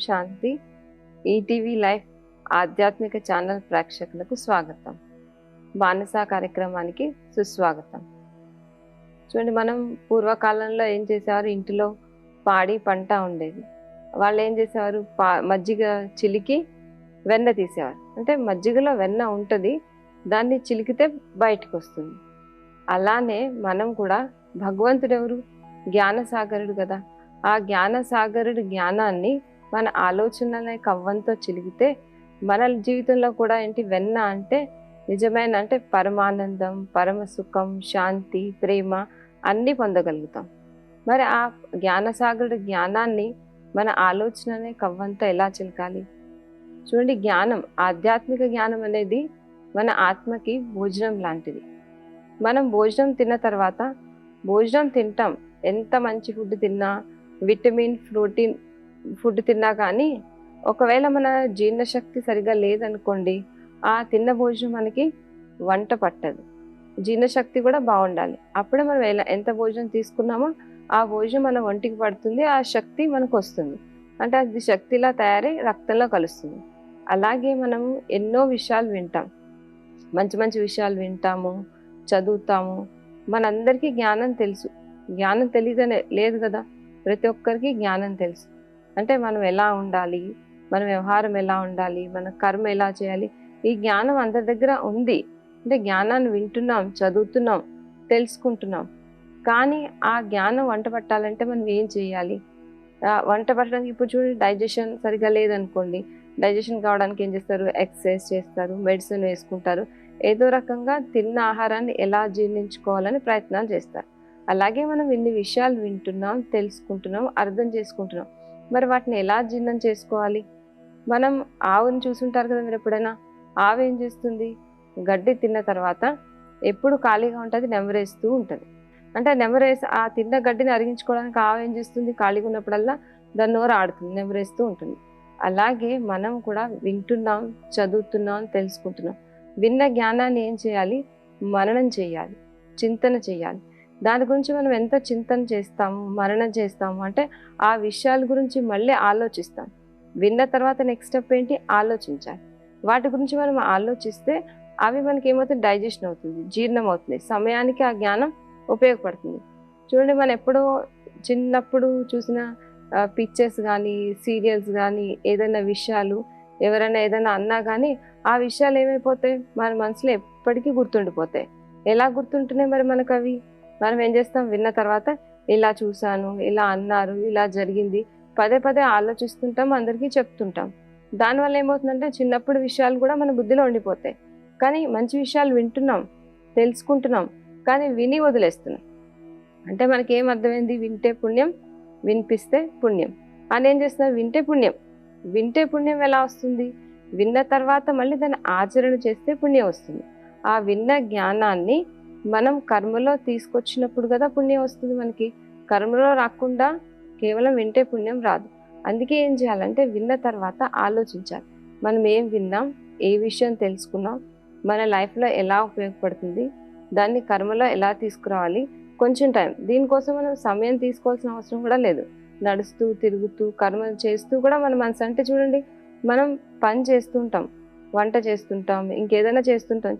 శాంతి. ETV life ఆధ్యాత్మిక channel ప్రేక్షకులకు స్వాగతం. బానిస కార్యక్రమానికి సుస్వాగతం. చూడండి, మనం పూర్వకాలంలో ఏం చేసేవారు, ఇంటిలో పాడి పంట ఉండేది. వాళ్ళు ఏం చేసేవారు, మజ్జిగ చిలికి వెన్న తీసేవారు. అంటే మజ్జిగలో వెన్న ఉంటుంది, దాన్ని చిలికితే బయటకు వస్తుంది. అలానే మనం కూడా, భగవంతుడు ఎవరు, జ్ఞానసాగరుడు కదా. ఆ జ్ఞానసాగరుడి జ్ఞానాన్ని మన ఆలోచనలనే కవ్వంతో చిలికితే మన జీవితంలో కూడా ఏంటి, వెన్న అంటే నిజమైన అంటే పరమానందం, పరమ సుఖం, శాంతి, ప్రేమ అన్నీ పొందగలుగుతాం. మరి ఆ జ్ఞానసాగరుడి జ్ఞానాన్ని మన ఆలోచననే కవ్వంతో ఎలా చిలకాలి? చూడండి, జ్ఞానం, ఆధ్యాత్మిక జ్ఞానం అనేది మన ఆత్మకి భోజనం లాంటిది. మనం భోజనం తిన్న తర్వాత, భోజనం తింటాం, ఎంత మంచి ఫుడ్ తిన్నా, విటమిన్ ప్రోటీన్ ఫుడ్ తిన్నా కానీ ఒకవేళ మన జీర్ణశక్తి సరిగా లేదనుకోండి, ఆ తిన్న భోజనం మనకి వంట పట్టదు. జీర్ణశక్తి కూడా బాగుండాలి. అప్పుడే మనం ఎంత భోజనం తీసుకున్నామో ఆ భోజనం మన ఒంటికి పడుతుంది, ఆ శక్తి మనకు వస్తుంది. అంటే అది శక్తిలా తయారై రక్తంలో కలుస్తుంది. అలాగే మనము ఎన్నో విషయాలు వింటాం, మంచి మంచి విషయాలు వింటాము, చదువుతాము. మనందరికీ జ్ఞానం తెలుసు. జ్ఞానం తెలియదనే లేదు కదా, ప్రతి ఒక్కరికి జ్ఞానం తెలుసు. అంటే మనం ఎలా ఉండాలి, మన వ్యవహారం ఎలా ఉండాలి, మన కర్మ ఎలా చేయాలి, ఈ జ్ఞానం అందరి దగ్గర ఉంది. అంటే జ్ఞానాన్ని వింటున్నాం, చదువుతున్నాం, తెలుసుకుంటున్నాం. కానీ ఆ జ్ఞానం వంట పట్టాలంటే మనం ఏం చేయాలి? వంట పట్టడానికి ఇప్పుడు చూడండి, డైజెషన్ సరిగా లేదనుకోండి, డైజెషన్ కావడానికి ఏం చేస్తారు, ఎక్సర్సైజ్ చేస్తారు, మెడిసిన్ వేసుకుంటారు, ఏదో రకంగా తిన్న ఆహారాన్ని ఎలా జీర్ణించుకోవాలని ప్రయత్నాలు చేస్తారు. అలాగే మనం ఇన్ని విషయాలు వింటున్నాం, తెలుసుకుంటున్నాం, అర్థం చేసుకుంటున్నాం. మరి వాటిని ఎలా జీర్ణం చేసుకోవాలి? మనం ఆవుని చూసుంటారు కదా మీరు ఎప్పుడైనా. ఆవు ఏం చేస్తుంది, గడ్డి తిన్న తర్వాత ఎప్పుడు ఖాళీగా ఉంటుంది, నెమరేస్తూ ఉంటుంది. అంటే నెమరేసి ఆ తిన్న గడ్డిని అరిగించుకోవడానికి ఆవు ఏం చేస్తుంది, ఖాళీగా ఉన్నప్పుడల్లా దాని నోరు ఆడుతుంది, నెమరేస్తూ ఉంటుంది. అలాగే మనం కూడా వింటున్నాం, చదువుతున్నాం, తెలుసుకుంటున్నాం. విన్న జ్ఞానాన్ని ఏం చేయాలి, మననం చేయాలి, చింతన చేయాలి. దాని గురించి మనం ఎంత చింతన చేస్తాము, మననం చేస్తాము అంటే ఆ విషయాల గురించి మళ్ళీ ఆలోచిస్తాం. విన్న తర్వాత నెక్స్ట్ స్టెప్ ఏంటి, ఆలోచించాలి. వాటి గురించి మనం ఆలోచిస్తే అవి మనకి ఏమవుతుంది, డైజెషన్ అవుతుంది, జీర్ణం అవుతుంది, సమయానికి ఆ జ్ఞానం ఉపయోగపడుతుంది. చూడండి, మనం ఎప్పుడో చిన్నప్పుడు చూసిన పిక్చర్స్ కానీ, సీరియల్స్ కానీ, ఏదైనా విషయాలు ఎవరైనా ఏదైనా అన్నా కానీ ఆ విషయాలు ఏమైపోతాయి, మన మనసులో ఎప్పటికీ గుర్తుండిపోతాయి. ఎలా గుర్తుంటున్నాయి మరి మనకు అవి? మనం ఏం చేస్తాం, విన్న తర్వాత ఇలా చూశాను, ఇలా అన్నారు, ఇలా జరిగింది, పదే పదే ఆలోచిస్తుంటాం, అందరికీ చెప్తుంటాం. దానివల్ల ఏమవుతుందంటే చిన్నప్పుడు విషయాలు కూడా మన బుద్ధిలో ఉండిపోతాయి. కానీ మంచి విషయాలు వింటున్నాం, తెలుసుకుంటున్నాం, కానీ విని వదిలేస్తున్నాం. అంటే మనకి ఏం అర్థమైంది, వింటే పుణ్యం, వినిపిస్తే పుణ్యం అని ఏం చేస్తున్నారు, వింటే పుణ్యం. వింటే పుణ్యం ఎలా వస్తుంది, విన్న తర్వాత మళ్ళీ దాన్ని ఆచరణ చేస్తే పుణ్యం వస్తుంది. ఆ విన్న జ్ఞానాన్ని మనం కర్మలో తీసుకొచ్చినప్పుడు కదా పుణ్యం వస్తుంది మనకి. కర్మలో రాకుండా కేవలం వింటే పుణ్యం రాదు. అందుకే ఏం చేయాలంటే విన్న తర్వాత ఆలోచించాలి. మనం ఏం విన్నాం, ఏ విషయం తెలుసుకున్నాం, మన లైఫ్లో ఎలా ఉపయోగపడుతుంది, దాన్ని కర్మలో ఎలా తీసుకురావాలి. కొంచెం టైం, దీనికోసం మనం సమయం తీసుకోవాల్సిన అవసరం కూడా లేదు. నడుస్తూ తిరుగుతూ కర్మలు చేస్తూ కూడా మన మనసు, అంటే చూడండి, మనం పని చేస్తుంటాం, వంట చేస్తుంటాం, ఇంకేదైనా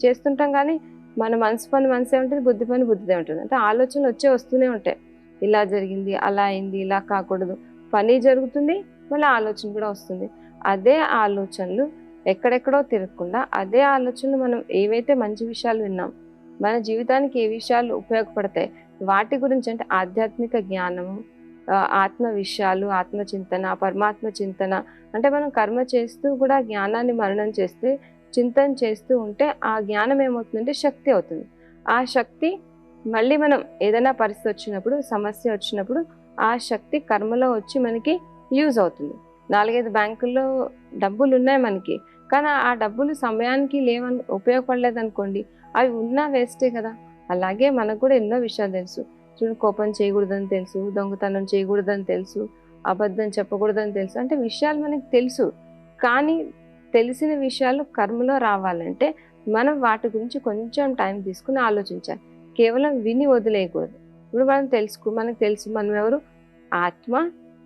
చేస్తుంటాం కానీ మన మనసు పని మనసే ఉంటుంది, బుద్ధి పని బుద్ధిదే ఉంటుంది. అంటే ఆలోచనలు వస్తూనే ఉంటాయి. ఇలా జరిగింది, అలా అయింది, ఇలా కాకూడదు, పని జరుగుతుంది, మళ్ళీ ఆలోచన కూడా వస్తుంది. అదే ఆలోచనలు ఎక్కడెక్కడో తిరగకుండా అదే ఆలోచనలు మనం ఏవైతే మంచి విషయాలు విన్నాం, మన జీవితానికి ఏ విషయాలు ఉపయోగపడతాయి వాటి గురించి, అంటే ఆధ్యాత్మిక జ్ఞానము, ఆత్మ విషయాలు, ఆత్మచింతన, పరమాత్మ చింతన, అంటే మనం కర్మ చేస్తూ కూడా జ్ఞానాన్ని మననం చేస్తే, చింతన చేస్తూ ఉంటే ఆ జ్ఞానం ఏమవుతుందంటే శక్తి అవుతుంది. ఆ శక్తి మళ్ళీ మనం ఏదైనా పరిస్థితి వచ్చినప్పుడు, సమస్య వచ్చినప్పుడు ఆ శక్తి కర్మలో వచ్చి మనకి యూజ్ అవుతుంది. 4-5 బ్యాంకుల్లో డబ్బులు ఉన్నాయి మనకి, కానీ ఆ డబ్బులు సమయానికి లేవని ఉపయోగపడలేదు అనుకోండి, అవి ఉన్నా వేస్టే కదా. అలాగే మనకు కూడా ఎన్నో విషయాలు తెలుసు. చూడు, కోపం చేయకూడదని తెలుసు, దొంగతనం చేయకూడదని తెలుసు, అబద్ధం చెప్పకూడదని తెలుసు. అంటే విషయాలు మనకి తెలుసు, కానీ తెలిసిన విషయాలు కర్మలో రావాలంటే మనం వాటి గురించి కొంచెం టైం తీసుకుని ఆలోచించాలి. కేవలం విని వదిలేయకూడదు. ఇప్పుడు మనకు తెలుసు, మనం ఎవరు, ఆత్మ,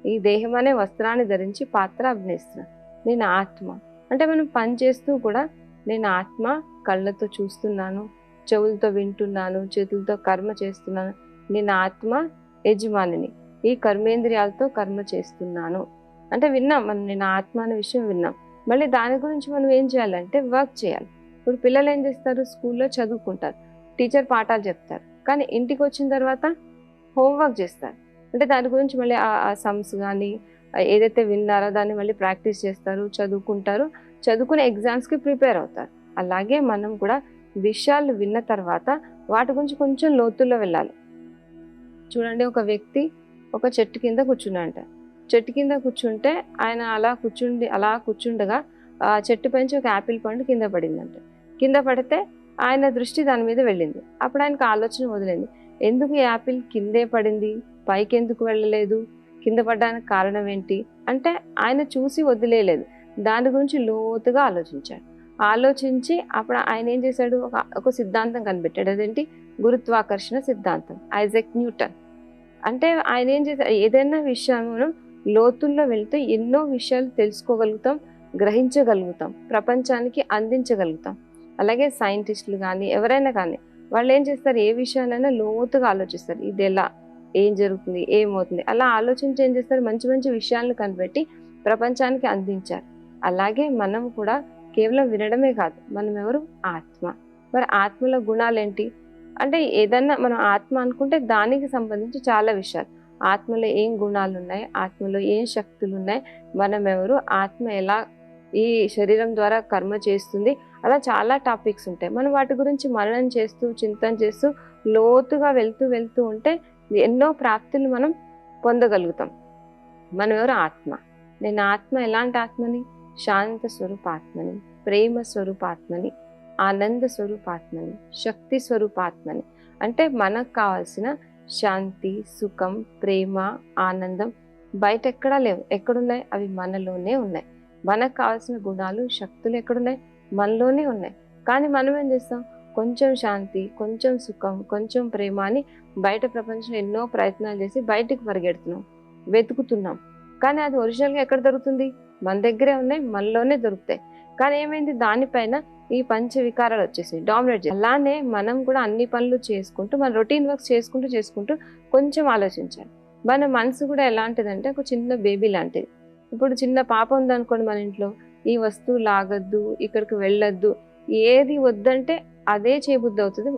ఈ దేహం అనే వస్త్రాన్ని ధరించి పాత్ర అభినయిస్తున్నాను. నేను ఆత్మ అంటే మనం పని చేస్తూ కూడా నేను ఆత్మ, కళ్ళతో చూస్తున్నాను, చెవులతో వింటున్నాను, చేతులతో కర్మ చేస్తున్నాను. నేను ఆత్మ యజమానిని, ఈ కర్మేంద్రియాలతో కర్మ చేస్తున్నాను అంటే విన్నాం మనం. నేను ఆత్మ అనే విషయం విన్నాం. మళ్ళీ దాని గురించి మనం ఏం చేయాలంటే వర్క్ చేయాలి. ఇప్పుడు పిల్లలు ఏం చేస్తారు, స్కూల్లో చదువుకుంటారు, టీచర్ పాఠాలు చెప్తారు, కానీ ఇంటికి వచ్చిన తర్వాత హోంవర్క్ చేస్తారు. అంటే దాని గురించి మళ్ళీ ఆ సమ్స్ కానీ ఏదైతే విన్నారో దాన్ని మళ్ళీ ప్రాక్టీస్ చేస్తారు, చదువుకుంటారు, చదువుకునే ఎగ్జామ్స్కి ప్రిపేర్ అవుతారు. అలాగే మనం కూడా విషయాలు విన్న తర్వాత వాటి గురించి కొంచెం లోతుల్లో వెళ్ళాలి. చూడండి, ఒక వ్యక్తి ఒక చెట్టు కింద కూర్చున్నాడంట. చెట్టు కింద కూర్చుంటే ఆయన అలా కూర్చుండగా ఆ చెట్టు పైనుంచి ఒక యాపిల్ పండు కింద పడిందంట. కింద పడితే ఆయన దృష్టి దాని మీద వెళ్ళింది. అప్పుడు ఆయనకు ఆలోచన వదిలింది, ఎందుకు ఈ యాపిల్ కిందే పడింది, పైకి ఎందుకు వెళ్ళలేదు, కింద పడడానికి కారణం ఏంటి అంటే ఆయన చూసి వదిలేయలేదు, దాని గురించి లోతుగా ఆలోచించాడు. ఆలోచించి అప్పుడు ఆయన ఏం చేశాడు, ఒక సిద్ధాంతం కనిపెట్టాడు. అదేంటి, గురుత్వాకర్షణ సిద్ధాంతం, ఐజాక్ న్యూటన్. అంటే ఆయన ఏం చేశాడు, ఏదైనా విషయం మనం లోతుల్లో వెళ్తే ఎన్నో విషయాలు తెలుసుకోగలుగుతాం, గ్రహించగలుగుతాం, ప్రపంచానికి అందించగలుగుతాం. అలాగే సైంటిస్టులు కానీ ఎవరైనా కానీ వాళ్ళు ఏం చేస్తారు, ఏ విషయాలైనా లోతుగా ఆలోచిస్తారు. ఇది ఎలా, ఏం జరుగుతుంది, ఏమవుతుంది, అలా ఆలోచించి ఏం చేస్తారు, మంచి మంచి విషయాలను కనిపెట్టి ప్రపంచానికి అందించారు. అలాగే మనం కూడా కేవలం వినడమే కాదు, మనం ఎవరు, ఆత్మ. మరి ఆత్మలో గుణాలేంటి అంటే ఏదన్నా మనం ఆత్మ అనుకుంటే దానికి సంబంధించి చాలా విషయాలు, ఆత్మలో ఏం గుణాలు ఉన్నాయి, ఆత్మలో ఏం శక్తులు ఉన్నాయి, మనం ఎవరు, ఆత్మ ఎలా ఈ శరీరం ద్వారా కర్మ చేస్తుంది, అలా చాలా టాపిక్స్ ఉంటాయి. మనం వాటి గురించి మననం చేస్తూ చింతన చేస్తూ లోతుగా వెళ్తూ ఉంటే ఎన్నో ప్రాప్తులు మనం పొందగలుగుతాం. మనం ఎవరు, ఆత్మ. నేను ఆత్మ ఎలాంటి ఆత్మని, శాంత స్వరూపాత్మని, ప్రేమ స్వరూపాత్మని, ఆనంద స్వరూపాత్మని, శక్తి స్వరూపాత్మని. అంటే మనకు కావాల్సిన శాంతి, సుఖం, ప్రేమ, ఆనందం బయట ఎక్కడా లేవు. ఎక్కడున్నాయి, అవి మనలోనే ఉన్నాయి. మనకు కావాల్సిన గుణాలు, శక్తులు ఎక్కడున్నాయి, మనలోనే ఉన్నాయి. కానీ మనం ఏం చేస్తాం, కొంచెం శాంతి, కొంచెం సుఖం, కొంచెం ప్రేమ అని బయట ప్రపంచంలో ఎన్నో ప్రయత్నాలు చేసి బయటికి పరిగెడుతున్నాం, వెతుకుతున్నాం. కానీ అది ఒరిజినల్గా ఎక్కడ దొరుకుతుంది, మన దగ్గరే ఉన్నాయి, మనలోనే దొరుకుతాయి. కానీ ఏమైంది, దానిపైన ఈ పంచ వికారాలు వచ్చేసాయి, డామినేట్ చేసి. అలానే మనం కూడా అన్ని పనులు చేసుకుంటూ మన రొటీన్ వర్క్స్ చేసుకుంటూ కొంచెం ఆలోచించాలి. మన మనసు కూడా ఎలాంటిదంటే ఒక చిన్న బేబీ లాంటిది. ఇప్పుడు చిన్న పాప ఉందనుకోండి మన ఇంట్లో, ఈ వస్తువు లాగద్దు, ఇక్కడికి వెళ్ళొద్దు, ఏది వద్దంటే అదే చేయబుద్ధి అవుతుంది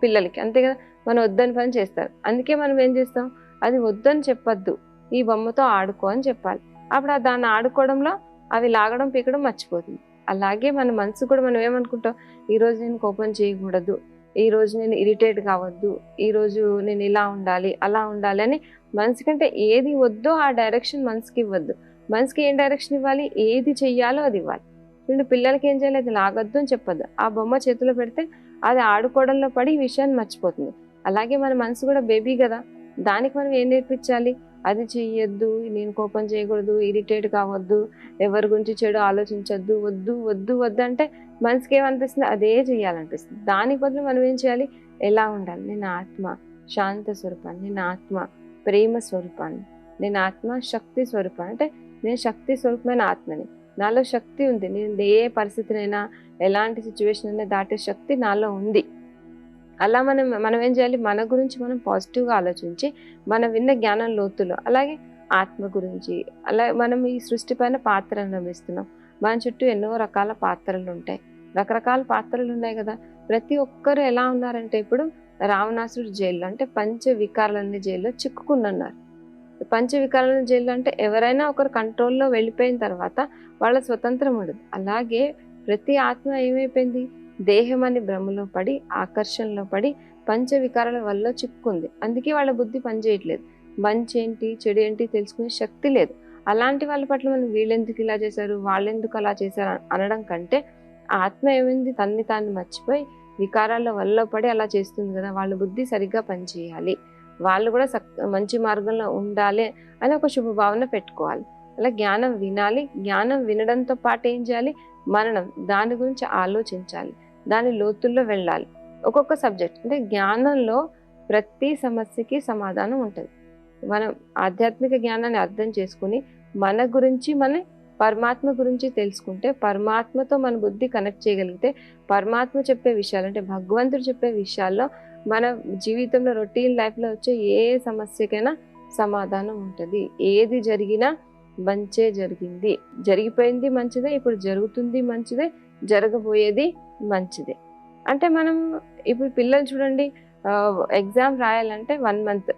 పిల్లలకి, అంతే కదా. మనం వద్దని పని చేస్తారు. అందుకే మనం ఏం చేస్తాం, అది వద్దని చెప్పొద్దు, ఈ బొమ్మతో ఆడుకో అని చెప్పాలి. అప్పుడు దాన్ని ఆడుకోవడంలో అవి లాగడం పీకడం మర్చిపోతుంది. అలాగే మన మనసు కూడా మనం ఏమనుకుంటాం, ఈరోజు నేను కోపం చేయకూడదు, ఈరోజు నేను ఇరిటేట్ కావద్దు, ఈరోజు నేను ఇలా ఉండాలి అలా ఉండాలి అని మనసుకంటే ఏది వద్దో ఆ డైరెక్షన్ మనసుకి ఇవ్వద్దు. మనసుకి ఏం డైరెక్షన్ ఇవ్వాలి, ఏది చెయ్యాలో అది ఇవ్వాలి. ఇప్పుడు పిల్లలకి ఏం చేయాలి, అది లాగద్దు అని చెప్పొద్దు. ఆ బొమ్మ చేతిలో పెడితే అది ఆడుకోవడంలో పడి ఈ విషయాన్ని మర్చిపోతుంది. అలాగే మన మనసు కూడా బేబీ కదా, దానికి మనం ఏం నేర్పించాలి, అది చెయ్యొద్దు, నేను కోపం చేయకూడదు, ఇరిటేట్ కావద్దు, ఎవరి గురించి చెడు ఆలోచించొద్దు, వద్దు వద్దు వద్దు అంటే మనసుకి ఏమనిపిస్తుంది, అదే చెయ్యాలనిపిస్తుంది. దానికి బదులు మనం ఏం చేయాలి, ఎలా ఉండాలి, నేను ఆత్మ శాంత స్వరూపాన్ని, నేను ఆత్మ ప్రేమ స్వరూపాన్ని, నేను ఆత్మ శక్తి స్వరూపాన్ని. అంటే నేను శక్తి స్వరూపమైన ఆత్మని, నాలో శక్తి ఉంది, నేను ఏ పరిస్థితినైనా ఎలాంటి సిచ్యువేషన్ అయినా దాటే శక్తి నాలో ఉంది. అలా మనం ఏం చేయాలి, మన గురించి మనం పాజిటివ్గా ఆలోచించి మనం విన్న జ్ఞానం లోతులో, అలాగే ఆత్మ గురించి, అలా మనం ఈ సృష్టి పైన పాత్రను నమ్మిస్తున్నాం. మన చుట్టూ ఎన్నో రకాల పాత్రలు ఉంటాయి, రకరకాల పాత్రలు ఉన్నాయి కదా. ప్రతి ఒక్కరు ఎలా ఉన్నారంటే, ఇప్పుడు రావణాసుడు జైల్లో అంటే పంచ వికారాలన్నీ జైల్లో చిక్కుకున్నారు. పంచ వికారాల జైల్లో అంటే ఎవరైనా ఒకరు కంట్రోల్లో వెళ్ళిపోయిన తర్వాత వాళ్ళ స్వతంత్రం ఉండదు. అలాగే ప్రతి ఆత్మ ఏమైపోయింది, దేహం అని భ్రమలో పడి, ఆకర్షణలో పడి పంచ వికారాల వల్ల చిక్కుంది. అందుకే వాళ్ళ బుద్ధి పనిచేయట్లేదు, మంచి ఏంటి చెడు ఏంటి తెలుసుకునే శక్తి లేదు. అలాంటి వాళ్ళ పట్ల మనం వీళ్ళెందుకు ఇలా చేశారు, వాళ్ళెందుకు అలా చేశారు అనడం కంటే, ఆత్మ ఏమైంది, తన్ని తాను మర్చిపోయి వికారాల వల్ల పడి అలా చేస్తుంది కదా, వాళ్ళ బుద్ధి సరిగ్గా పనిచేయాలి, వాళ్ళు కూడా మంచి మార్గంలో ఉండాలి అని ఒక శుభభావన పెట్టుకోవాలి. అలా జ్ఞానం వినాలి, జ్ఞానం వినడంతో పాటు ఏం చేయాలి, మననం దాని గురించి ఆలోచించాలి, దాని లోతుల్లో వెళ్ళాలి. ఒక్కొక్క సబ్జెక్ట్ అంటే జ్ఞానంలో ప్రతి సమస్యకి సమాధానం ఉంటుంది. మనం ఆధ్యాత్మిక జ్ఞానాన్ని అర్థం చేసుకుని మన గురించి మన పరమాత్మ గురించి తెలుసుకుంటే, పరమాత్మతో మన బుద్ధి కనెక్ట్ చేయగలిగితే, పరమాత్మ చెప్పే విషయాలు అంటే భగవంతుడు చెప్పే విషయాల్లో మన జీవితంలో రొటీన్ లైఫ్లో వచ్చే ఏ సమస్యకైనా సమాధానం ఉంటుంది. ఏది జరిగినా మంచే జరిగింది, జరిగిపోయింది మంచిదే, ఇప్పుడు జరుగుతుంది మంచిదే, జరగబోయేది మంచిదే. అంటే మనం ఇప్పుడు పిల్లలు చూడండి, ఎగ్జామ్ రాయాలంటే 1 మంత్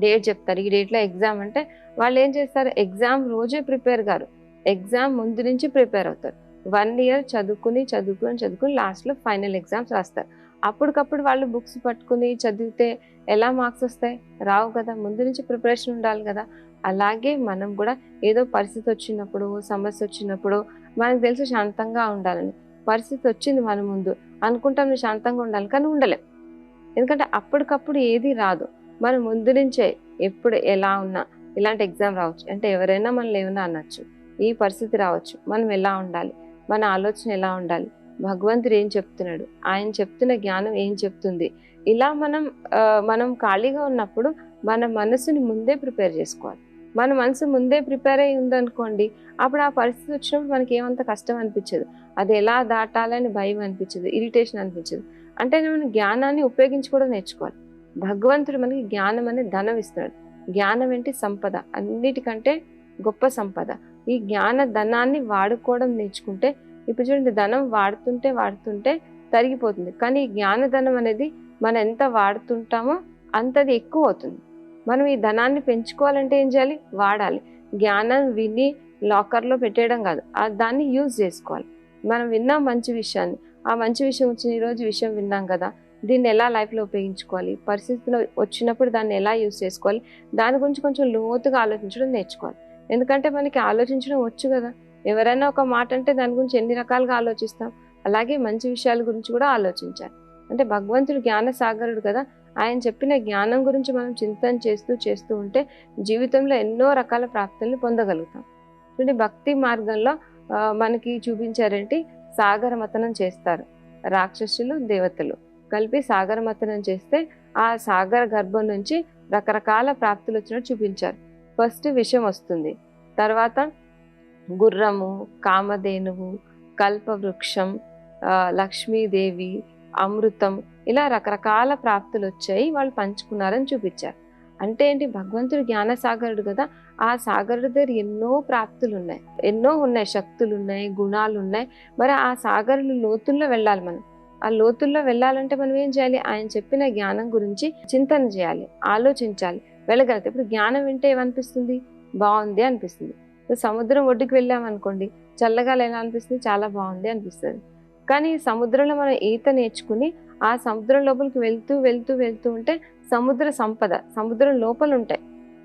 డేట్ చెప్తారు, ఈ డేట్లో ఎగ్జామ్ అంటే వాళ్ళు ఏం చేస్తారు, ఎగ్జామ్ రోజే ప్రిపేర్ గారు, ఎగ్జామ్ ముందు నుంచి ప్రిపేర్ అవుతారు. 1 ఇయర్ చదువుకుని చదువుకుని చదువుకుని లాస్ట్లో ఫైనల్ ఎగ్జామ్స్ రాస్తారు. అప్పటికప్పుడు వాళ్ళు బుక్స్ పట్టుకుని చదివితే ఎలా మార్క్స్ వస్తాయి? రావు కదా, ముందు నుంచి ప్రిపరేషన్ ఉండాలి కదా. అలాగే మనం కూడా ఏదో పరిస్థితి వచ్చినప్పుడు, సమస్య వచ్చినప్పుడు మనకు తెలుసు శాంతంగా ఉండాలని, పరిస్థితి వచ్చింది మన ముందు, అనుకుంటాం నువ్వు శాంతంగా ఉండాలి, కానీ ఉండలేం. ఎందుకంటే అప్పటికప్పుడు ఏది రాదు. మనం ముందు నుంచే ఎప్పుడు ఎలా ఉన్నా ఇలాంటి ఎగ్జామ్ రావచ్చు అంటే ఎవరైనా మనల్ని ఏమైనా అనొచ్చు, ఈ పరిస్థితి రావచ్చు, మనం ఎలా ఉండాలి, మన ఆలోచన ఎలా ఉండాలి, భగవంతుడు ఏం చెప్తున్నాడు, ఆయన చెప్తున్న జ్ఞానం ఏం చెప్తుంది, ఇలా మనం ఖాళీగా ఉన్నప్పుడు మన మనసుని ముందే ప్రిపేర్ చేసుకోవాలి. మన మనసు ముందే ప్రిపేర్ అయ్యి ఉందనుకోండి, అప్పుడు ఆ పరిస్థితి వచ్చినప్పుడు మనకి ఏమంత కష్టం అనిపించదు, అది ఎలా దాటాలని భయం అనిపించదు, ఇరిటేషన్ అనిపించదు. అంటే మనం జ్ఞానాన్ని ఉపయోగించుకోవడం నేర్చుకోవాలి. భగవంతుడు మనకి జ్ఞానం అనే ధనం ఇస్తున్నాడు. జ్ఞానం ఏంటి? సంపద, అన్నిటికంటే గొప్ప సంపద. ఈ జ్ఞాన ధనాన్ని వాడుకోవడం నేర్చుకుంటే, ఇప్పుడు చూడండి ధనం వాడుతుంటే తరిగిపోతుంది, కానీ ఈ జ్ఞాన ధనం అనేది మనం ఎంత వాడుతుంటామో అంతది ఎక్కువ అవుతుంది. మనం ఈ ధనాన్ని పెంచుకోవాలంటే ఏం చేయాలి? వాడాలి. జ్ఞానం విని లాకర్లో పెట్టేయడం కాదు, దాన్ని యూజ్ చేసుకోవాలి. మనం విన్నాం మంచి విషయాన్ని, ఆ మంచి విషయం వచ్చిన ఈరోజు విషయం విన్నాం కదా, దీన్ని ఎలా లైఫ్లో ఉపయోగించుకోవాలి, పరిస్థితులు వచ్చినప్పుడు దాన్ని ఎలా యూజ్ చేసుకోవాలి, దాని గురించి కొంచెం లోతుగా ఆలోచించడం నేర్చుకోవాలి. ఎందుకంటే మనకి ఆలోచించడం వచ్చు కదా, ఎవరైనా ఒక మాట అంటే దాని గురించి ఎన్ని రకాలుగా ఆలోచిస్తాం, అలాగే మంచి విషయాల గురించి కూడా ఆలోచించాలి. అంటే భగవంతుడు జ్ఞాన సాగరుడు కదా, ఆయన చెప్పిన జ్ఞానం గురించి మనం చింతన చేస్తూ ఉంటే జీవితంలో ఎన్నో రకాల ప్రాప్తుల్ని పొందగలుగుతాం. చూడండి భక్తి మార్గంలో మనకి చూపించారేంటి, సాగర మతనం చేస్తారు. రాక్షసులు దేవతలు కలిపి సాగర మతనం చేస్తే ఆ సాగర గర్భం నుంచి రకరకాల ప్రాప్తులు వచ్చినట్టు చూపించారు. ఫస్ట్ విషం వస్తుంది, తర్వాత గుర్రము, కామధేనువు, కల్పవృక్షం, లక్ష్మీదేవి, అమృతం, ఇలా రకరకాల ప్రాప్తులు వచ్చాయి, వాళ్ళు పంచుకున్నారని చూపించారు. అంటే ఏంటి, భగవంతుడు జ్ఞానసాగరుడు కదా, ఆ సాగరుడు దగ్గర ఎన్నో ప్రాప్తులు ఉన్నాయి, ఎన్నో ఉన్నాయి, శక్తులు ఉన్నాయి, గుణాలు ఉన్నాయి. మరి ఆ సాగరులు లోతుల్లో వెళ్ళాలి. మనం ఆ లోతుల్లో వెళ్ళాలంటే మనం ఏం చేయాలి, ఆయన చెప్పిన జ్ఞానం గురించి చింతన చేయాలి, ఆలోచించాలి, వెళ్ళగలిగితే. ఇప్పుడు జ్ఞానం వింటే ఏమనిపిస్తుంది, బాగుంది అనిపిస్తుంది. సముద్రం ఒడ్డుకి వెళ్ళామనుకోండి, చల్లగా ఎలా అనిపిస్తుంది, చాలా బాగుంది అనిపిస్తుంది. కానీ సముద్రంలో మనం ఈత నేర్చుకుని ఆ సముద్రం లోపలికి వెళ్తూ ఉంటే సముద్రం లోపల ఉంటాయి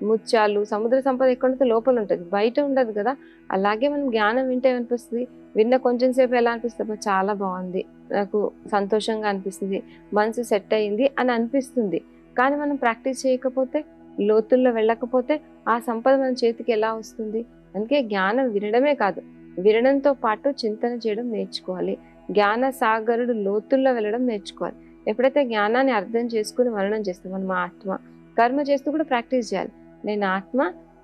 ముత్యాలు. సముద్ర సంపద ఎక్కడుంటే లోపల ఉంటుంది, బయట ఉండదు కదా. అలాగే మనం జ్ఞానం వింటే ఏమనిపిస్తుంది, విన్న కొంచెం సేపు ఎలా అనిపిస్తుంది, చాలా బాగుంది, నాకు సంతోషంగా అనిపిస్తుంది, మనసు సెట్ అయ్యింది అని అనిపిస్తుంది. కానీ మనం ప్రాక్టీస్ చేయకపోతే, లోతుల్లో వెళ్ళకపోతే ఆ సంపద మన చేతికి ఎలా వస్తుంది? అందుకే జ్ఞానం వినడమే కాదు, వినడంతో పాటు చింతన చేయడం నేర్చుకోవాలి. జ్ఞాన సాగరుడు లోతుల్లో వెళ్ళడం నేర్చుకోవాలి. ఎప్పుడైతే జ్ఞానాన్ని అర్థం చేసుకుని మననం చేస్తాం, మనం ఆత్మ కర్మ చేస్తూ కూడా ప్రాక్టీస్ చేయాలి. నేను ఆత్మ,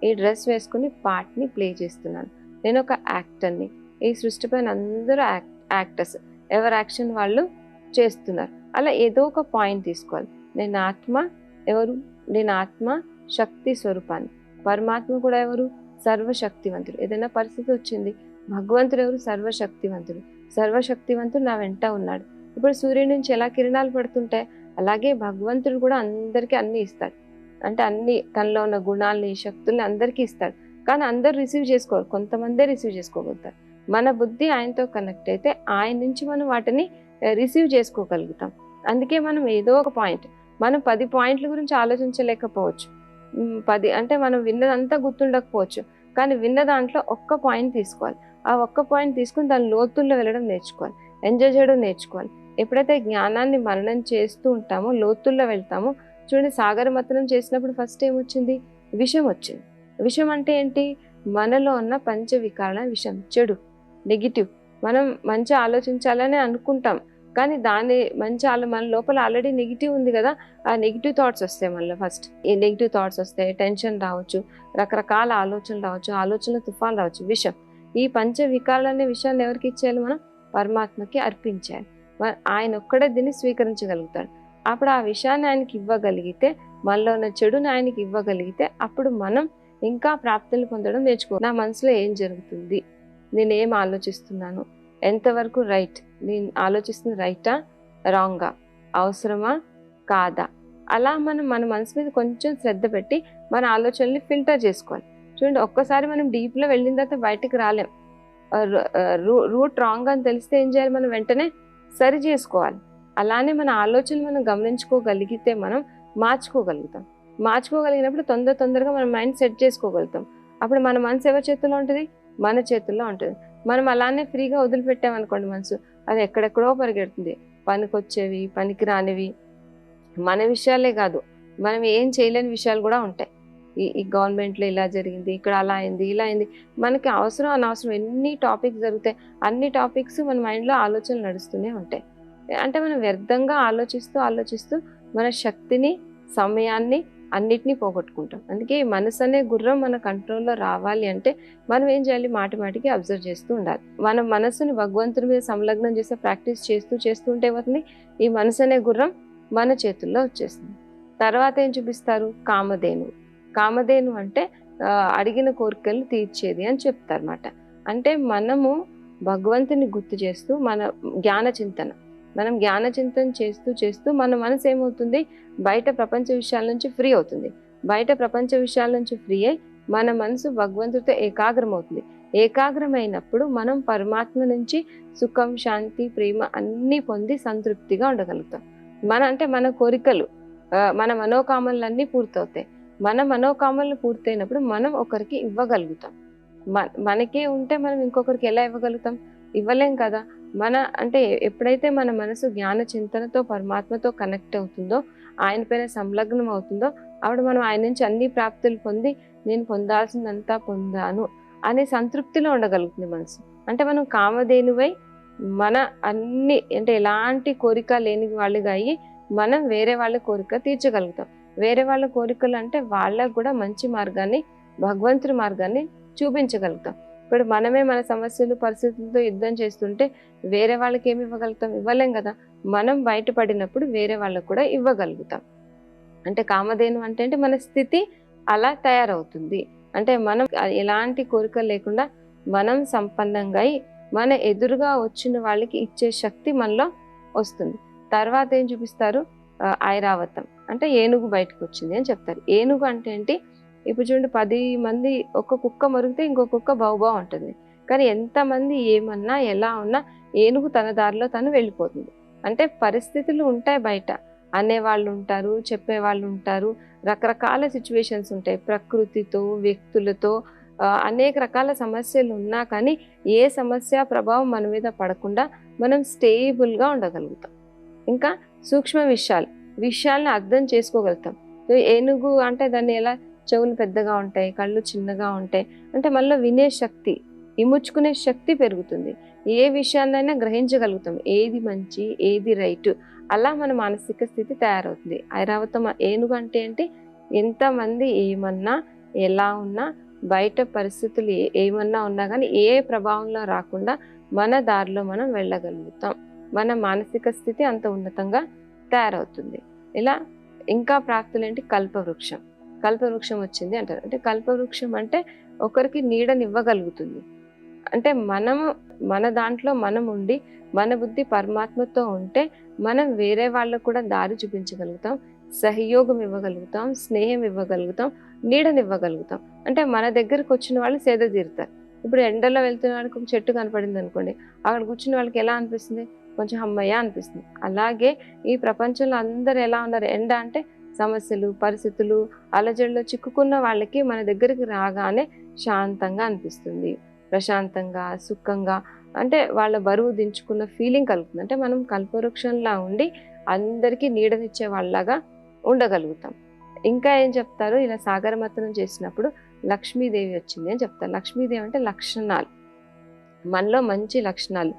ఈ డ్రెస్ వేసుకుని పార్ట్ని ప్లే చేస్తున్నాను, నేను ఒక యాక్టర్ని, ఈ సృష్టి పైన అందరూ యాక్టర్స్, ఎవరి యాక్షన్ వాళ్ళు చేస్తున్నారు. అలా ఏదో ఒక పాయింట్ తీసుకోవాలి. నేను ఆత్మ ఎవరు, నేను ఆత్మ శక్తి స్వరూపాన్ని, పరమాత్మ కూడా ఎవరు, సర్వశక్తివంతుడు. ఏదైనా పరిస్థితి వచ్చింది, భగవంతుడు ఎవరు, సర్వశక్తివంతుడు నా వెంట ఉన్నాడు. ఇప్పుడు సూర్యుడి నుంచి ఎలా కిరణాలు పడుతుంటాయి, అలాగే భగవంతుడు కూడా అందరికీ అన్ని ఇస్తాడు. అంటే అన్ని తనలో ఉన్న గుణాలని, శక్తుల్ని అందరికీ ఇస్తాడు. కానీ అందరూ రిసీవ్ చేసుకోరు, కొంతమందే రిసీవ్ చేసుకోగలుగుతారు. మన బుద్ధి ఆయనతో కనెక్ట్ అయితే ఆయన నుంచి మనం వాటిని రిసీవ్ చేసుకోగలుగుతాం. అందుకే మనం ఏదో ఒక పాయింట్, మనం 10 పాయింట్ల గురించి ఆలోచించలేకపోవచ్చు, 10 అంటే మనం విన్నదంతా గుర్తుండకపోవచ్చు, కానీ విన్న దాంట్లో ఒక్క పాయింట్ తీసుకోవాలి. ఆ ఒక్క పాయింట్ తీసుకుని దాని లోతుల్లో వెళ్ళడం నేర్చుకోవాలి, ఎంజాయ్ చేయడం నేర్చుకోవాలి. ఎప్పుడైతే జ్ఞానాన్ని మననం చేస్తూ ఉంటామో, లోతుల్లో వెళ్తామో. చూడండి సాగర మతనం చేసినప్పుడు ఫస్ట్ ఏమొచ్చింది, విషం వచ్చింది. విషం అంటే ఏంటి, మనలో ఉన్న పంచవికారణ విషం, చెడు, నెగిటివ్. మనం మంచి ఆలోచించాలని అనుకుంటాం, కానీ దాని మంచి మన లోపల ఆల్రెడీ నెగిటివ్ ఉంది కదా, ఆ నెగిటివ్ థాట్స్ వస్తాయి. మళ్ళీ ఫస్ట్ ఈ నెగిటివ్ థాట్స్ వస్తాయి, టెన్షన్ రావచ్చు, రకరకాల ఆలోచనలు రావచ్చు, ఆలోచనల తుఫాన్ రావచ్చు, విషం. ఈ పంచ వికారాలనే విషయాన్ని ఎవరికి ఇచ్చేయాలి? మనం పరమాత్మకి అర్పించాలి. ఆయన ఒక్కడే దీన్ని స్వీకరించగలుగుతాడు. అప్పుడు ఆ విషయాన్ని ఆయనకి ఇవ్వగలిగితే, మనలో ఉన్న చెడుని ఆయనకి ఇవ్వగలిగితే, అప్పుడు మనం ఇంకా ప్రాప్తులు పొందడం నేర్చుకో. నా మనసులో ఏం జరుగుతుంది, నేను ఏం ఆలోచిస్తున్నాను, ఎంతవరకు రైట్, నేను ఆలోచిస్తుంది రైటా రాంగా, అవసరమా కాదా, అలా మనం మన మనసు మీద కొంచెం శ్రద్ధ పెట్టి మన ఆలోచనల్ని ఫిల్టర్ చేసుకోవాలి. చూడండి, ఒక్కసారి మనం డీప్లో వెళ్ళిన తర్వాత బయటికి రాలేం. రూట్ రాంగ్ అని తెలిస్తే ఏం చేయాలి? మనం వెంటనే సరి చేసుకోవాలి. అలానే మన ఆలోచనలు మనం గమనించుకోగలిగితే మనం మార్చుకోగలుగుతాం. మార్చుకోగలిగినప్పుడు తొందరగా మన మైండ్ సెట్ చేసుకోగలుగుతాం. అప్పుడు మన మనసు ఎవరి చేతుల్లో ఉంటుంది? మన చేతుల్లో ఉంటుంది. మనం అలానే ఫ్రీగా వదిలిపెట్టామనుకోండి, మనసు అది ఎక్కడెక్కడో పరిగెడుతుంది. పనికొచ్చేవి, పనికి రానివి, మన విషయాలే కాదు, మనం ఏం చేయలేని విషయాలు కూడా ఉంటాయి. ఈ గవర్నమెంట్లో ఇలా జరిగింది, ఇక్కడ అలా అయింది, ఇలా అయింది, మనకి అవసరం అనవసరం ఎన్ని టాపిక్స్ జరుగుతాయి. అన్ని టాపిక్స్ మన మైండ్లో ఆలోచనలు నడుస్తూనే ఉంటాయి. అంటే మనం వ్యర్థంగా ఆలోచిస్తూ మన శక్తిని, సమయాన్ని అన్నిటినీ పోగొట్టుకుంటాం. అందుకే ఈ మనసు అనే గుర్రం మన కంట్రోల్లో రావాలి అంటే మనం ఏం చేయాలి? మాటికి అబ్జర్వ్ చేస్తూ ఉండాలి. మన మనసుని భగవంతుని మీద సంలగ్నం చేసే ప్రాక్టీస్ చేస్తూ ఉంటే ఏమవుతుంది? ఈ మనసు అనే గుర్రం మన చేతుల్లో వచ్చేస్తుంది. తర్వాత ఏం చూపిస్తారు? కామధేను అంటే అడిగిన కోరికలు తీర్చేది అని చెప్తారన్నమాట. అంటే మనము భగవంతుని గుర్తు చేస్తూ మనం జ్ఞాన చింతన చేస్తూ మన మనసు ఏమవుతుంది? బయట ప్రపంచ విషయాల నుంచి ఫ్రీ అవుతుంది. బయట ప్రపంచ విషయాల నుంచి ఫ్రీ అయి మన మనసు భగవంతుడితో ఏకాగ్రమవుతుంది. ఏకాగ్రమైనప్పుడు మనం పరమాత్మ నుంచి సుఖం, శాంతి, ప్రేమ అన్నీ పొంది సంతృప్తిగా ఉండగలుగుతాం. మన కోరికలు, మన మనోకామనలన్నీ పూర్తవుతాయి. మన మనోకామనలు పూర్తయినప్పుడు మనం ఒకరికి ఇవ్వగలుగుతాం. మనకే ఉంటే మనం ఇంకొకరికి ఎలా ఇవ్వగలుగుతాం? ఇవ్వలేం కదా. ఎప్పుడైతే మన మనసు జ్ఞాన చింతనతో పరమాత్మతో కనెక్ట్ అవుతుందో, ఆయన పైన సంలగ్నం అవుతుందో, అప్పుడు మనం ఆయన నుంచి అన్ని ప్రాప్తులు పొంది నేను పొందాల్సిందంతా పొందాను అనే సంతృప్తిలో ఉండగలుగుతుంది మనసు. మనం కామధేనువై మన అన్ని ఎలాంటి కోరిక లేని వాళ్ళుగా అయ్యి మనం వేరే వాళ్ళ కోరిక తీర్చగలుగుతాం. వేరే వాళ్ళ కోరికలు అంటే వాళ్ళకు కూడా మంచి మార్గాన్ని, భగవంతుడి మార్గాన్ని చూపించగలుగుతాం. ఇప్పుడు మనమే మన సమస్యలు, పరిస్థితులతో యుద్ధం చేస్తుంటే వేరే వాళ్ళకి ఏమి ఇవ్వగలుగుతాం? ఇవ్వలేం కదా. మనం బయటపడినప్పుడు వేరే వాళ్ళకు కూడా ఇవ్వగలుగుతాం. కామధేను అంటే మన స్థితి అలా తయారవుతుంది. మనం ఎలాంటి కోరికలు లేకుండా మనం సంపన్నంగా అయి మన ఎదురుగా వచ్చిన వాళ్ళకి ఇచ్చే శక్తి మనలో వస్తుంది. తర్వాత ఏం చూపిస్తారు? ఐరావతం అంటే ఏనుగు బయటకు వచ్చింది అని చెప్తారు. ఏనుగు అంటే ఏంటి? ఇప్పుడు చూడండి, 10 మంది ఒక కుక్క మరిగితే ఇంకో కుక్క బౌబా ఉంటుంది. కానీ ఎంతమంది ఏమన్నా ఎలా ఉన్నా ఏనుగు తన దారిలో తను వెళ్ళిపోతుంది. పరిస్థితులు ఉంటాయి, బయట అనేవాళ్ళు ఉంటారు, చెప్పేవాళ్ళు ఉంటారు, రకరకాల సిచ్యువేషన్స్ ఉంటాయి. ప్రకృతితో, వ్యక్తులతో అనేక రకాల సమస్యలు ఉన్నా కానీ ఏ సమస్య ప్రభావం మన మీద పడకుండా మనం స్టేబుల్గా ఉండగలుగుతాం. ఇంకా సూక్ష్మ విషయాలను అర్థం చేసుకోగలుగుతాం. ఏనుగు అంటే దాన్ని ఎలా, చెవులు పెద్దగా ఉంటాయి, కళ్ళు చిన్నగా ఉంటాయి, మనలో వినే శక్తి, ఇముడ్చుకునే శక్తి పెరుగుతుంది. ఏ విషయాన్నైనా గ్రహించగలుగుతాం, ఏది మంచి, ఏది రైట్, అలా మన మానసిక స్థితి తయారవుతుంది. ఐరావతం ఏనుగు అంటే ఏంటి? ఎంతమంది ఏమన్నా, ఎలా ఉన్నా, బయట పరిస్థితులు ఏమన్నా ఉన్నా కానీ ఏ ప్రభావంలో రాకుండా మన దారిలో మనం వెళ్ళగలుగుతాం. మన మానసిక స్థితి అంత ఉన్నతంగా తయారవుతుంది. ఇలా ఇంకా ప్రాప్తులు ఏంటి? కల్పవృక్షం వచ్చింది అంటారు. కల్పవృక్షం అంటే ఒకరికి నీడనివ్వగలుగుతుంది. మనము మన దాంట్లో మనం ఉండి మన బుద్ధి పరమాత్మతో ఉంటే మనం వేరే వాళ్ళకు కూడా దారి చూపించగలుగుతాం, సహయోగం ఇవ్వగలుగుతాం, స్నేహం ఇవ్వగలుగుతాం, నీడనివ్వగలుగుతాం. మన దగ్గరకు వచ్చిన వాళ్ళు సేద తీరుతారు. ఇప్పుడు ఎండలో వెళ్తున్న వాళ్ళకి ఒక చెట్టు కనపడింది అనుకోండి, అక్కడ కూర్చున్న వాళ్ళకి ఎలా అనిపిస్తుంది? కొంచెం అమ్మయ్య అనిపిస్తుంది. అలాగే ఈ ప్రపంచంలో అందరు ఎలా ఉన్నారు? ఎండ అంటే సమస్యలు, పరిస్థితులు, అలజడిలో చిక్కుకున్న వాళ్ళకి మన దగ్గరికి రాగానే శాంతంగా అనిపిస్తుంది, ప్రశాంతంగా, సుఖంగా, వాళ్ళ బరువు దించుకున్న ఫీలింగ్ కలుగుతుంది. మనం కల్పవృక్షంలా ఉండి అందరికీ నీడనిచ్చే వాళ్ళలాగా ఉండగలుగుతాం. ఇంకా ఏం చెప్తారు? ఇలా సాగరమతనం చేసినప్పుడు లక్ష్మీదేవి వచ్చింది అని చెప్తారు. లక్ష్మీదేవి అంటే లక్షణాలు, మనలో మంచి లక్షణాలు.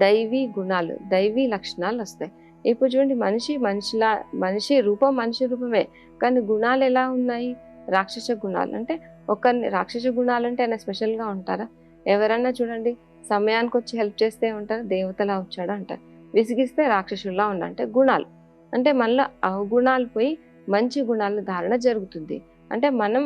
దైవీ గుణాలు, దైవీ లక్షణాలు వస్తాయి. ఇప్పుడు చూడండి, మనిషి రూపం మనిషి రూపమే, కానీ గుణాలు ఎలా ఉన్నాయి? రాక్షస గుణాలు. అంటే రాక్షస గుణాలు అంటే ఆయన స్పెషల్గా ఉంటారా? ఎవరన్నా చూడండి, సమయానికి వచ్చి హెల్ప్ చేస్తే ఉంటారు, దేవతలా వచ్చాడు అంటారు. విసిగిస్తే రాక్షసుల్లా ఉండంటే గుణాలు. అంటే మళ్ళీ అవగుణాలు పోయి మంచి గుణాల ధారణ జరుగుతుంది. అంటే మనం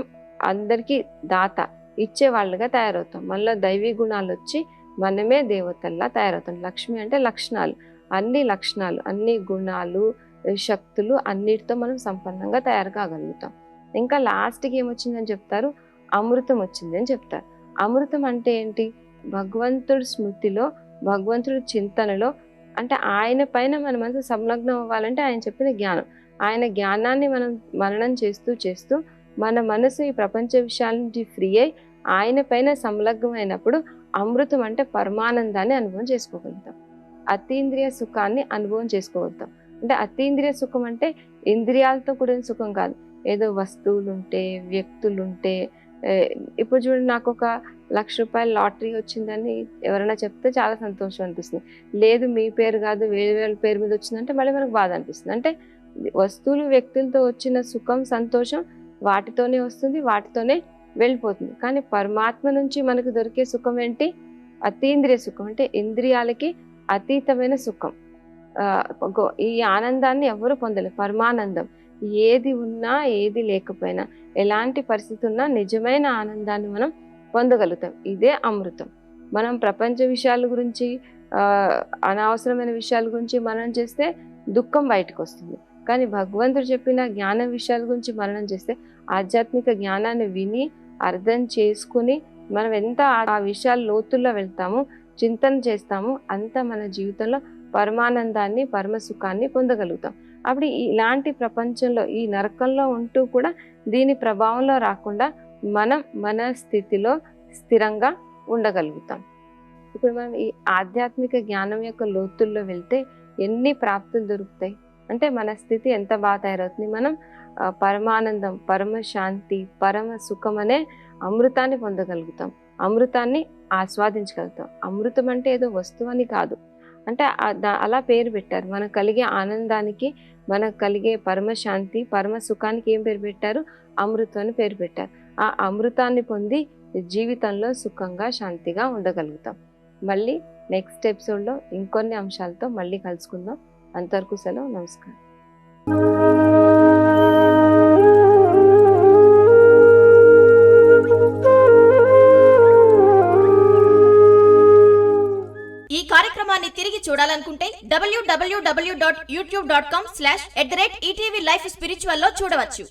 అందరికీ దాత, ఇచ్చే వాళ్ళుగా తయారవుతాం. మళ్ళీ దైవీ గుణాలు వచ్చి మనమే దేవతల్లా తయారవుతాం. లక్ష్మి అంటే లక్షణాలు, అన్ని గుణాలు, శక్తులు అన్నిటితో మనం సంపన్నంగా తయారు కాగలుగుతాం. ఇంకా లాస్ట్కి ఏమొచ్చిందని చెప్తారు? అమృతం వచ్చింది అని చెప్తారు. అమృతం అంటే ఏంటి? భగవంతుడి స్మృతిలో, భగవంతుడి చింతనలో, అంటే ఆయన పైన మన మనసు సంలగ్నం అవ్వాలంటే ఆయన చెప్పిన జ్ఞానం, ఆయన జ్ఞానాన్ని మనం మననం చేస్తూ మన మనసు ఈ ప్రపంచ విషయాల నుంచి ఫ్రీ అయి ఆయన పైన సంలగ్నమైనప్పుడు అమృతం అంటే పరమానందాన్ని అనుభవం చేసుకోగలుగుతాం, అతీంద్రియ సుఖాన్ని అనుభవం చేసుకోగలుగుతాం. అంటే అతీంద్రియ సుఖం అంటే ఇంద్రియాలతో కూడిన సుఖం కాదు, ఏదో వస్తువులుంటే, వ్యక్తులుంటే. ఇప్పుడు చూడండి, నాకు ఒక 1,00,000 రూపాయల లాటరీ వచ్చిందని ఎవరైనా చెప్తే చాలా సంతోషం అనిపిస్తుంది. లేదు మీ పేరు కాదు వేరే పేరు మీద వచ్చిందంటే మళ్ళీ మనకు బాధ అనిపిస్తుంది. అంటే వస్తువులు, వ్యక్తులతో వచ్చిన సుఖం, సంతోషం వాటితోనే వస్తుంది, వాటితోనే వెళ్ళిపోతుంది. కానీ పరమాత్మ నుంచి మనకు దొరికే సుఖం ఏంటి? అతీంద్రియ సుఖం, అంటే ఇంద్రియాలకి అతీతమైన సుఖం. ఈ ఆనందాన్ని ఎవరు పొందలేరు. పరమానందం, ఏది ఉన్నా ఏది లేకపోయినా, ఎలాంటి పరిస్థితి ఉన్నా నిజమైన ఆనందాన్ని మనం పొందగలుగుతాం. ఇదే అమృతం. మనం ప్రపంచ విషయాల గురించి, అనవసరమైన విషయాల గురించి మననం చేస్తే దుఃఖం బయటకు వస్తుంది. కానీ భగవంతుడు చెప్పిన జ్ఞాన విషయాల గురించి మననం చేస్తే, ఆధ్యాత్మిక జ్ఞానాన్ని విని అర్థం చేసుకుని మనం ఎంత ఆ విషయాల లోతుల్లో వెళ్తామో, చింతన చేస్తామో, అంత మన జీవితంలో పరమానందాన్ని, పరమసుఖాన్ని పొందగలుగుతాం. అప్పుడు ఇలాంటి ప్రపంచంలో, ఈ నరకంలో ఉంటూ కూడా దీని ప్రభావంలో రాకుండా మనం మన స్థితిలో స్థిరంగా ఉండగలుగుతాం. ఇప్పుడు మనం ఈ ఆధ్యాత్మిక జ్ఞానం యొక్క లోతుల్లో వెళ్తే ఎన్ని ప్రాప్తులు దొరుకుతాయి అంటే మన స్థితి ఎంత బాగా తయారవుతుంది. మనం పరమానందం, పరమశాంతి, పరమ సుఖం అనే అమృతాన్ని పొందగలుగుతాం, అమృతాన్ని ఆస్వాదించగలుగుతాం. అమృతం అంటే ఏదో వస్తువు అని కాదు, అంటే అలా పేరు పెట్టారు. మనకు కలిగే ఆనందానికి, మనకు కలిగే పరమశాంతి, పరమ సుఖానికి ఏం పేరు పెట్టారు? అమృతం అని పేరు పెట్టారు. ఆ అమృతాన్ని పొంది జీవితంలో సుఖంగా, శాంతిగా ఉండగలుగుతాం. మళ్ళీ నెక్స్ట్ ఎపిసోడ్లో ఇంకొన్ని అంశాలతో మళ్ళీ కలుసుకుందాం. అంతవరకు సెలవు, నమస్కారం. ఈ కార్యక్రమాన్ని తిరిగి చూడాలనుకుంటే www.youtube.com/ETV Life Spiritual లో చూడవచ్చు.